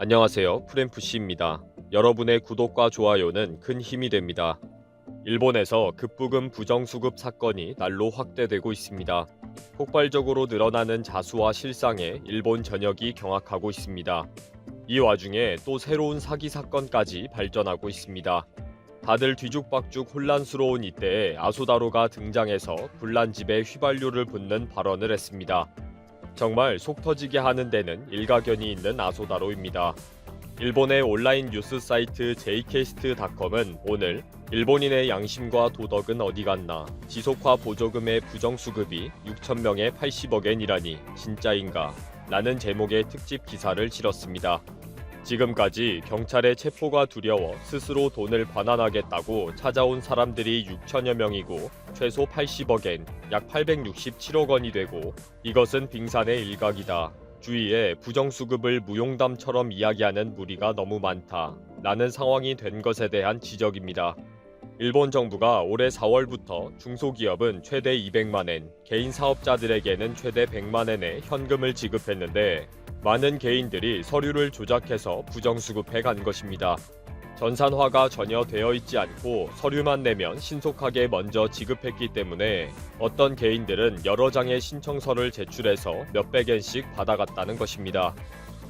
안녕하세요. 프렌푸시입니다. 여러분의 구독과 좋아요는 큰 힘이 됩니다. 일본에서 급부금 부정수급 사건이 날로 확대되고 있습니다. 폭발적으로 늘어나는 자수와 실상에 일본 전역이 경악하고 있습니다. 이 와중에 또 새로운 사기 사건까지 발전하고 있습니다. 다들 뒤죽박죽 혼란스러운 이때에 아소다로가 등장해서 불난집에 휘발유를 붓는 발언을 했습니다. 정말 속 터지게 하는 데는 일가견이 있는 아소다로입니다. 일본의 온라인 뉴스 사이트 jcast.com은 오늘 일본인의 양심과 도덕은 어디 갔나, 지속화 보조금의 부정수급이 6천명에 80억엔이라니 진짜인가? 라는 제목의 특집 기사를 실었습니다. 지금까지 경찰의 체포가 두려워 스스로 돈을 반환하겠다고 찾아온 사람들이 6천여 명이고 최소 80억엔, 약 867억 원이 되고 이것은 빙산의 일각이다. 주위에 부정수급을 무용담처럼 이야기하는 무리가 너무 많다. 라는 상황이 된 것에 대한 지적입니다. 일본 정부가 올해 4월부터 중소기업은 최대 200만엔, 개인 사업자들에게는 최대 100만엔의 현금을 지급했는데 많은 개인들이 서류를 조작해서 부정수급해 간 것입니다. 전산화가 전혀 되어 있지 않고 서류만 내면 신속하게 먼저 지급했기 때문에 어떤 개인들은 여러 장의 신청서를 제출해서 몇백엔씩 받아갔다는 것입니다.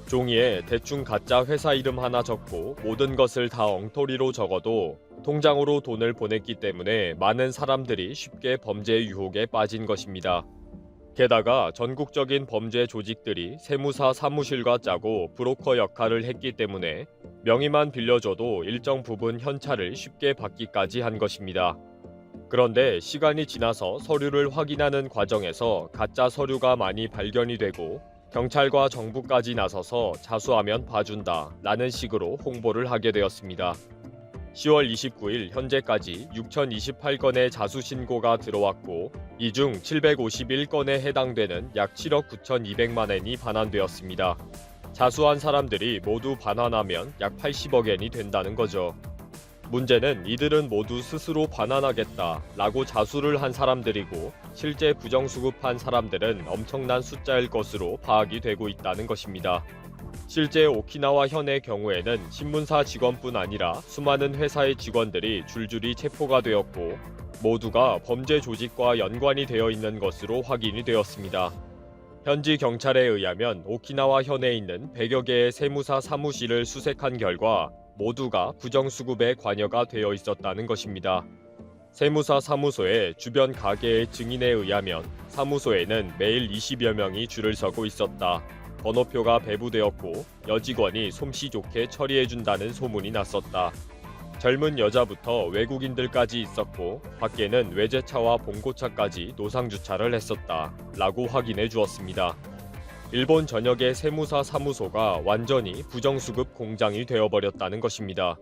종이에 대충 가짜 회사 이름 하나 적고 모든 것을 다 엉터리로 적어도 통장으로 돈을 보냈기 때문에 많은 사람들이 쉽게 범죄 유혹에 빠진 것입니다. 게다가 전국적인 범죄 조직들이 세무사 사무실과 짜고 브로커 역할을 했기 때문에 명의만 빌려줘도 일정 부분 현찰을 쉽게 받기까지 한 것입니다. 그런데 시간이 지나서 서류를 확인하는 과정에서 가짜 서류가 많이 발견이 되고 경찰과 정부까지 나서서 자수하면 봐준다 라는 식으로 홍보를 하게 되었습니다. 10월 29일 현재까지 6,028건의 자수 신고가 들어왔고 이 중 751건에 해당되는 약 7억 9,200만엔이 반환되었습니다. 자수한 사람들이 모두 반환하면 약 80억엔이 된다는 거죠. 문제는 이들은 모두 스스로 반환하겠다 라고 자수를 한 사람들이고 실제 부정수급한 사람들은 엄청난 숫자일 것으로 파악이 되고 있다는 것입니다. 실제 오키나와 현의 경우에는 신문사 직원뿐 아니라 수많은 회사의 직원들이 줄줄이 체포가 되었고 모두가 범죄 조직과 연관이 되어 있는 것으로 확인이 되었습니다. 현지 경찰에 의하면 오키나와 현에 있는 100여 개의 세무사 사무실을 수색한 결과 모두가 부정수급에 관여가 되어 있었다는 것입니다. 세무사 사무소의 주변 가게의 증인에 의하면 사무소에는 매일 20여 명이 줄을 서고 있었다. 번호표가 배부되었고 여직원이 솜씨 좋게 처리해준다는 소문이 났었다. 젊은 여자부터 외국인들까지 있었고 밖에는 외제차와 봉고차까지 노상주차를 했었다. 라고 확인해 주었습니다. 일본 전역의 세무사 사무소가 완전히 부정수급 공장이 되어버렸다는 것입니다.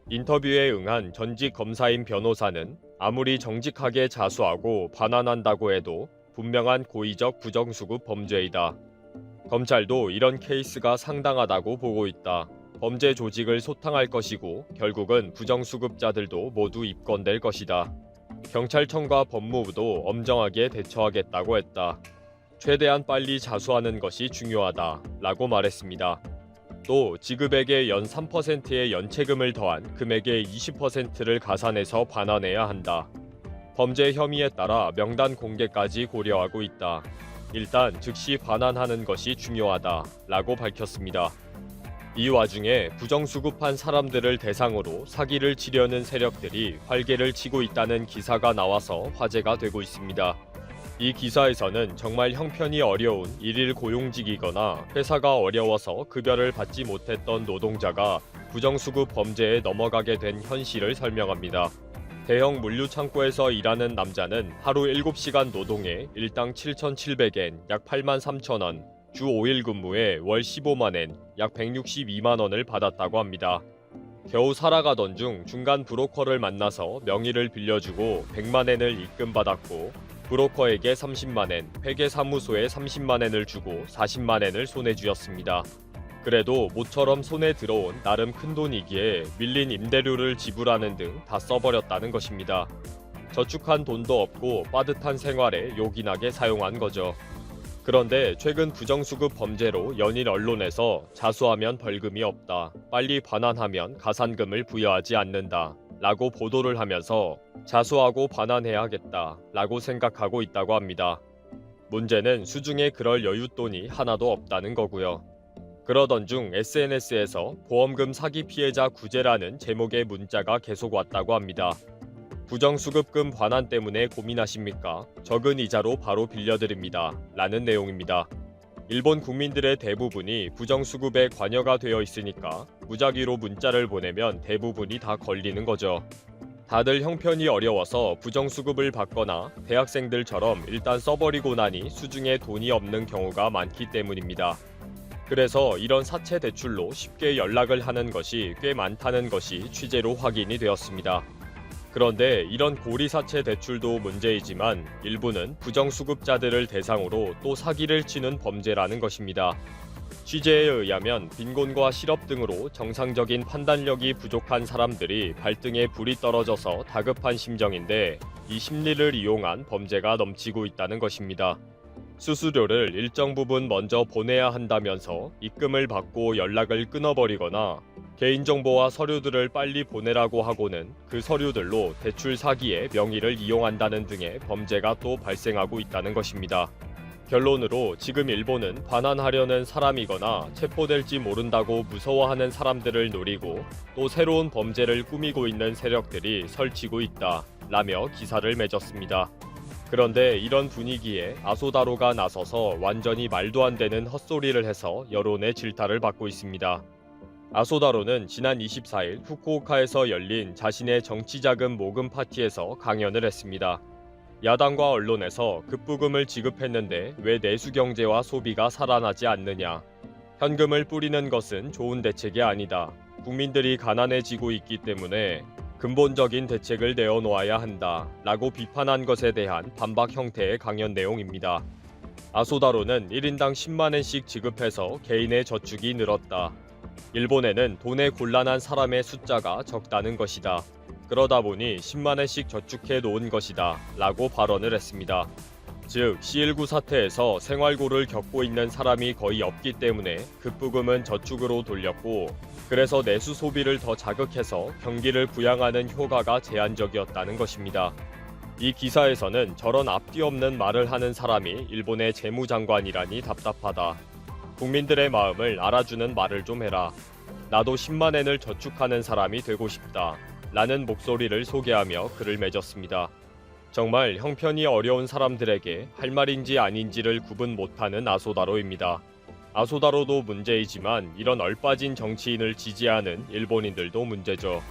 인터뷰에 응한 전직 검사인 변호사는 아무리 정직하게 자수하고 반환한다고 해도 분명한 고의적 부정수급 범죄이다. 검찰도 이런 케이스가 상당하다고 보고 있다. 범죄 조직을 소탕할 것이고 결국은 부정수급자들도 모두 입건될 것이다. 경찰청과 법무부도 엄정하게 대처하겠다고 했다. 최대한 빨리 자수하는 것이 중요하다. 라고 말했습니다. 또 지급액의 연 3%의 연체금을 더한 금액의 20%를 가산해서 반환해야 한다. 범죄 혐의에 따라 명단 공개까지 고려하고 있다. 일단 즉시 반환하는 것이 중요하다. 라고 밝혔습니다. 이 와중에 부정수급한 사람들을 대상으로 사기를 치려는 세력들이 활개를 치고 있다는 기사가 나와서 화제가 되고 있습니다. 이 기사에서는 정말 형편이 어려운 일일 고용직이거나 회사가 어려워서 급여를 받지 못했던 노동자가 부정수급 범죄에 넘어가게 된 현실을 설명합니다. 대형 물류창고에서 일하는 남자는 하루 7시간 노동에 일당 7,700엔, 약 83,000원, 주 5일 근무에 월 15만엔, 약 162만원을 받았다고 합니다. 겨우 살아가던 중 중간 브로커를 만나서 명의를 빌려주고 100만엔을 입금받았고 브로커에게 30만엔, 회계사무소에 30만엔을 주고 40만엔을 손에 쥐었습니다. 그래도 모처럼 손에 들어온 나름 큰돈이기에 밀린 임대료를 지불하는 등 다 써버렸다는 것입니다. 저축한 돈도 없고 빠듯한 생활에 요긴하게 사용한 거죠. 그런데 최근 부정수급 범죄로 연일 언론에서 자수하면 벌금이 없다, 빨리 반환하면 가산금을 부여하지 않는다 라고 보도를 하면서 자수하고 반환해야겠다 라고 생각하고 있다고 합니다. 문제는 수중에 그럴 여윳돈이 하나도 없다는 거고요. 그러던 중 SNS에서 보험금 사기 피해자 구제라는 제목의 문자가 계속 왔다고 합니다. 부정수급금 반환 때문에 고민하십니까? 적은 이자로 바로 빌려드립니다 라는 내용입니다. 일본 국민들의 대부분이 부정수급에 관여가 되어 있으니까 무작위로 문자를 보내면 대부분이 다 걸리는 거죠. 다들 형편이 어려워서 부정수급을 받거나 대학생들처럼 일단 써버리고 나니 수중에 돈이 없는 경우가 많기 때문입니다. 그래서 이런 사채 대출로 쉽게 연락을 하는 것이 꽤 많다는 것이 취재로 확인이 되었습니다. 그런데 이런 고리사채 대출도 문제이지만 일부는 부정수급자들을 대상으로 또 사기를 치는 범죄라는 것입니다. 취재에 의하면 빈곤과 실업 등으로 정상적인 판단력이 부족한 사람들이 발등에 불이 떨어져서 다급한 심정인데 이 심리를 이용한 범죄가 넘치고 있다는 것입니다. 수수료를 일정 부분 먼저 보내야 한다면서 입금을 받고 연락을 끊어버리거나 개인정보와 서류들을 빨리 보내라고 하고는 그 서류들로 대출 사기의 명의를 이용한다는 등의 범죄가 또 발생하고 있다는 것입니다. 결론으로 지금 일본은 반환하려는 사람이거나 체포될지 모른다고 무서워하는 사람들을 노리고 또 새로운 범죄를 꾸미고 있는 세력들이 설치고 있다 라며 기사를 맺었습니다. 그런데 이런 분위기에 아소다로가 나서서 완전히 말도 안 되는 헛소리를 해서 여론의 질타를 받고 있습니다. 아소다로는 지난 24일 후쿠오카에서 열린 자신의 정치자금 모금 파티에서 강연을 했습니다. 야당과 언론에서 급부금을 지급했는데 왜 내수경제와 소비가 살아나지 않느냐. 현금을 뿌리는 것은 좋은 대책이 아니다. 국민들이 가난해지고 있기 때문에 근본적인 대책을 내어놓아야 한다 라고 비판한 것에 대한 반박 형태의 강연 내용입니다. 아소다로는 1인당 10만엔씩 지급해서 개인의 저축이 늘었다. 일본에는 돈에 곤란한 사람의 숫자가 적다는 것이다. 그러다 보니 10만엔씩 저축해 놓은 것이다 라고 발언을 했습니다. 즉 C19 사태에서 생활고를 겪고 있는 사람이 거의 없기 때문에 급부금은 저축으로 돌렸고 그래서 내수 소비를 더 자극해서 경기를 부양하는 효과가 제한적이었다는 것입니다. 이 기사에서는 저런 앞뒤 없는 말을 하는 사람이 일본의 재무장관이라니 답답하다. 국민들의 마음을 알아주는 말을 좀 해라. 나도 10만엔을 저축하는 사람이 되고 싶다. 라는 목소리를 소개하며 글을 맺었습니다. 정말 형편이 어려운 사람들에게 할 말인지 아닌지를 구분 못하는 아소다로입니다. 아소다로도 문제이지만 이런 얼빠진 정치인을 지지하는 일본인들도 문제죠.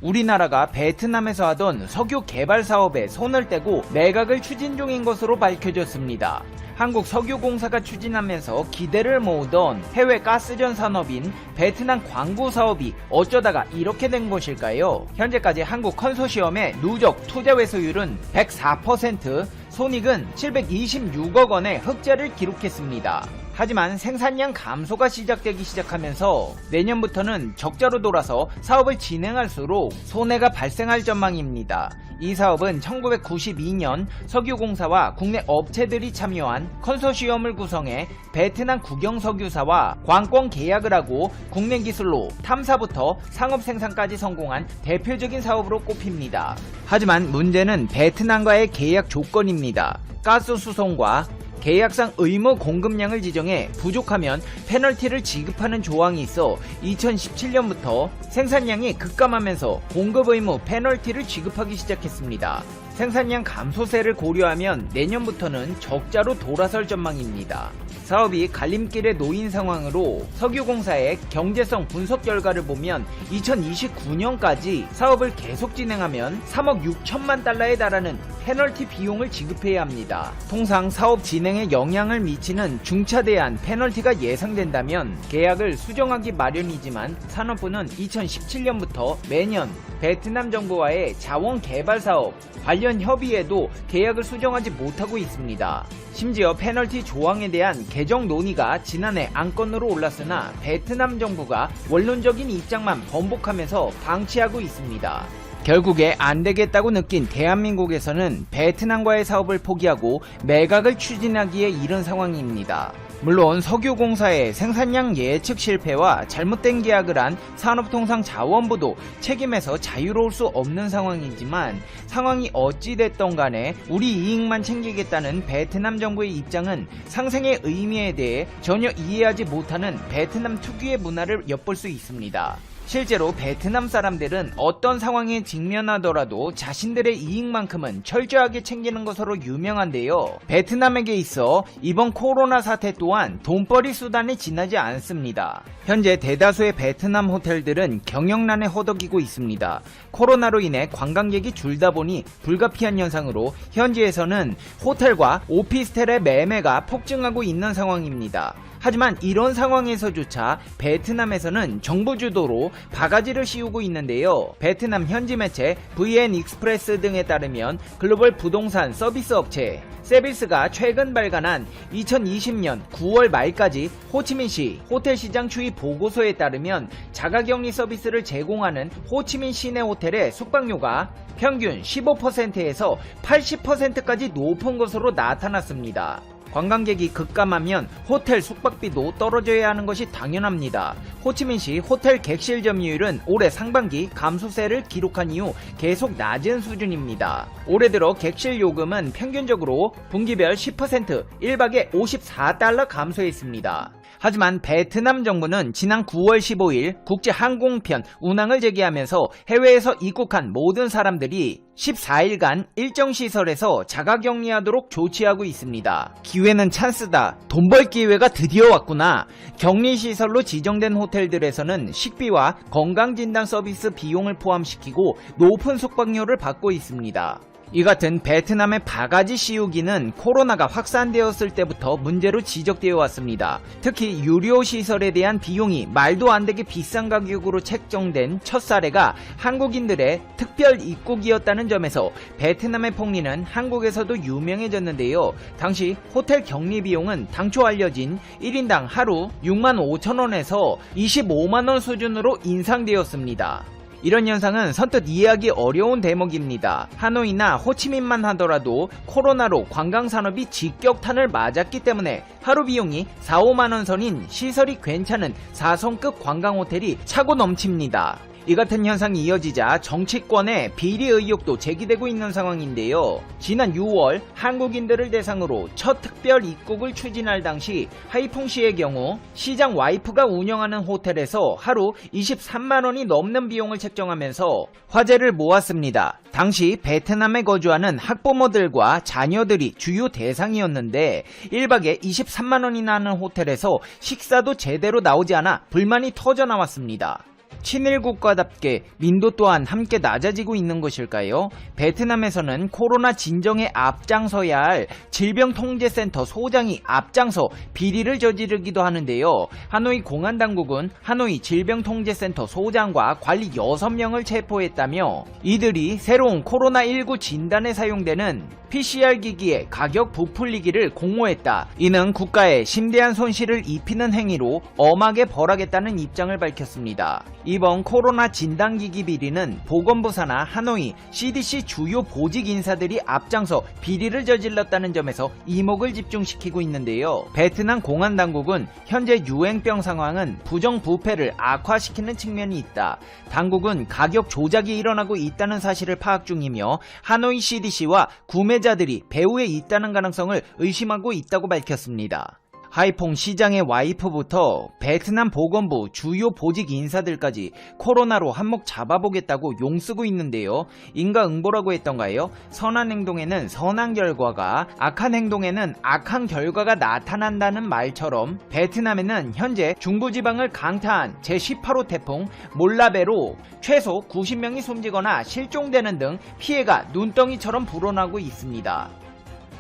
우리나라가 베트남에서 하던 석유 개발 사업에 손을 떼고 매각을 추진 중인 것으로 밝혀졌습니다. 한국석유공사가 추진하면서 기대를 모으던 해외 가스전 산업인 베트남 광구 사업이 어쩌다가 이렇게 된 것일까요? 현재까지 한국 컨소시엄의 누적 투자 회수율은 104%, 손익은 726억 원의 흑자를 기록했습니다. 하지만 생산량 감소가 시작하면서 내년부터는 적자로 돌아서 사업을 진행할수록 손해가 발생할 전망입니다. 이 사업은 1992년 석유공사와 국내 업체들이 참여한 컨소시엄을 구성해 베트남 국영석유사와 관권 계약을 하고 국내 기술로 탐사부터 상업 생산까지 성공한 대표적인 사업으로 꼽힙니다. 하지만 문제는 베트남과의 계약 조건입니다. 가스 수송과 계약상 의무 공급량을 지정해 부족하면 페널티를 지급하는 조항이 있어 2017년부터 생산량이 급감하면서 공급 의무 페널티를 지급하기 시작했습니다. 생산량 감소세를 고려하면 내년부터는 적자로 돌아설 전망입니다. 사업이 갈림길에 놓인 상황으로 석유공사의 경제성 분석 결과를 보면 2029년까지 사업을 계속 진행하면 3억 6천만 달러에 달하는 페널티 비용을 지급해야 합니다. 통상 사업 진행에 영향을 미치는 중차대한 페널티가 예상된다면 계약을 수정하기 마련이지만 산업부는 2017년부터 매년 베트남 정부와의 자원 개발 사업 관련 협의에도 계약을 수정하지 못하고 있습니다. 심지어 페널티 조항에 대한 개정 논의가 지난해 안건으로 올랐으나 베트남 정부가 원론적인 입장만 번복하면서 방치하고 있습니다. 결국에 안 되겠다고 느낀 대한민국에서는 베트남과의 사업을 포기하고 매각을 추진하기에 이른 상황입니다. 물론 석유공사의 생산량 예측 실패와 잘못된 계약을 한 산업통상자원부도 책임에서 자유로울 수 없는 상황이지만 상황이 어찌됐던 간에 우리 이익만 챙기겠다는 베트남 정부의 입장은 상생의 의미에 대해 전혀 이해하지 못하는 베트남 특유의 문화를 엿볼 수 있습니다. 실제로 베트남 사람들은 어떤 상황에 직면하더라도 자신들의 이익만큼은 철저하게 챙기는 것으로 유명한데요. 베트남에게 있어 이번 코로나 사태 또한 돈벌이 수단에 지나지 않습니다. 현재 대다수의 베트남 호텔들은 경영난에 허덕이고 있습니다. 코로나로 인해 관광객이 줄다 보니 불가피한 현상으로 현지에서는 호텔과 오피스텔의 매매가 폭증하고 있는 상황입니다. 하지만 이런 상황에서조차 베트남에서는 정부 주도로 바가지를 씌우고 있는데요. 베트남 현지 매체 VN 익스프레스 등에 따르면 글로벌 부동산 서비스 업체 세비스가 최근 발간한 2020년 9월 말까지 호치민시 호텔 시장 추이 보고서에 따르면 자가격리 서비스를 제공하는 호치민 시내 호텔의 숙박료가 평균 15%에서 80%까지 높은 것으로 나타났습니다. 관광객이 급감하면 호텔 숙박비도 떨어져야 하는 것이 당연합니다. 호치민시 호텔 객실 점유율은 올해 상반기 감소세를 기록한 이후 계속 낮은 수준입니다. 올해 들어 객실 요금은 평균적으로 분기별 10%, 1박에 54달러 감소했습니다. 하지만 베트남 정부는 지난 9월 15일 국제 항공편 운항을 재개하면서 해외에서 입국한 모든 사람들이 14일간 일정 시설에서 자가격리하도록 조치하고 있습니다. 기회는 찬스다. 돈 벌 기회가 드디어 왔구나. 격리시설로 지정된 호텔들에서는 식비와 건강진단 서비스 비용을 포함시키고 높은 숙박료를 받고 있습니다. 이 같은 베트남의 바가지 씌우기는 코로나가 확산되었을 때부터 문제로 지적되어 왔습니다. 특히 유료시설에 대한 비용이 말도 안 되게 비싼 가격으로 책정된 첫 사례가 한국인들의 특별 입국이었다는 점에서 베트남의 폭리는 한국에서도 유명해졌는데요. 당시 호텔 격리 비용은 당초 알려진 1인당 하루 65,000원에서 25만원 수준으로 인상되었습니다. 이런 현상은 선뜻 이해하기 어려운 대목입니다. 하노이나 호치민만 하더라도 코로나로 관광산업이 직격탄을 맞았기 때문에 하루 비용이 4-5만원 선인 시설이 괜찮은 4성급 관광호텔이 차고 넘칩니다. 이 같은 현상이 이어지자 정치권의 비리 의혹도 제기되고 있는 상황인데요. 지난 6월 한국인들을 대상으로 첫 특별 입국을 추진할 당시 하이퐁시의 경우 시장 와이프가 운영하는 호텔에서 하루 23만원이 넘는 비용을 책정하면서 화제를 모았습니다. 당시 베트남에 거주하는 학부모들과 자녀들이 주요 대상이었는데 1박에 23만원이나 하는 호텔에서 식사도 제대로 나오지 않아 불만이 터져나왔습니다. 친일 국가답게 민도 또한 함께 낮아지고 있는 것일까요? 베트남에서는 코로나 진정에 앞장서야 할 질병통제센터 소장이 앞장서 비리를 저지르기도 하는데요. 하노이 공안당국은 하노이 질병통제센터 소장과 관리 6명을 체포했다며 이들이 새로운 코로나19 진단에 사용되는 PCR 기기의 가격 부풀리기를 공모했다. 이는 국가에 심대한 손실을 입히는 행위로 엄하게 벌하겠다는 입장을 밝혔습니다. 이번 코로나 진단기기 비리는 보건부 산하 하노이 CDC 주요 보직 인사들이 앞장서 비리를 저질렀다는 점에서 이목을 집중시키고 있는데요. 베트남 공안당국은 현재 유행병 상황은 부정부패를 악화시키는 측면이 있다. 당국은 가격 조작이 일어나고 있다는 사실을 파악 중이며 하노이 CDC와 구매자들이 배후에 있다는 가능성을 의심하고 있다고 밝혔습니다. 하이퐁 시장의 와이프부터 베트남 보건부 주요 보직 인사들까지 코로나로 한몫 잡아보겠다고 용쓰고 있는데요. 인과응보라고 했던가요? 선한 행동에는 선한 결과가, 악한 행동에는 악한 결과가 나타난다는 말처럼 베트남에는 현재 중부지방을 강타한 제18호 태풍 몰라베로 최소 90명이 숨지거나 실종되는 등 피해가 눈덩이처럼 불어나고 있습니다.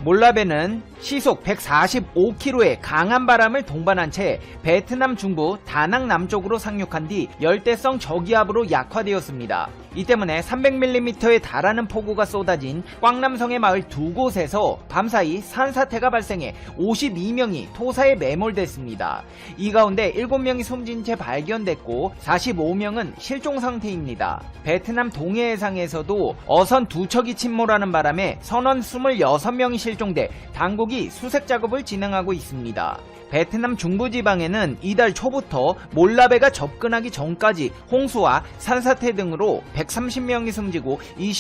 몰라베는 시속 145km의 강한 바람을 동반한 채 베트남 중부 다낭 남쪽으로 상륙한 뒤 열대성 저기압으로 약화되었습니다. 이 때문에 300mm에 달하는 폭우가 쏟아진 꽝남성의 마을 두 곳에서 밤사이 산사태가 발생해 52명이 토사에 매몰됐습니다. 이 가운데 7명이 숨진 채 발견됐고 45명은 실종 상태입니다. 베트남 동해해상에서도 어선 두 척이 침몰하는 바람에 선원 26명이 실종돼 당국이 수색 작업을 진행하고 있습니다. 베트남 중부지방에는 이달 초부터 몰라베가 접근하기 전까지 홍수와 산사태 등으로 130명이 숨지고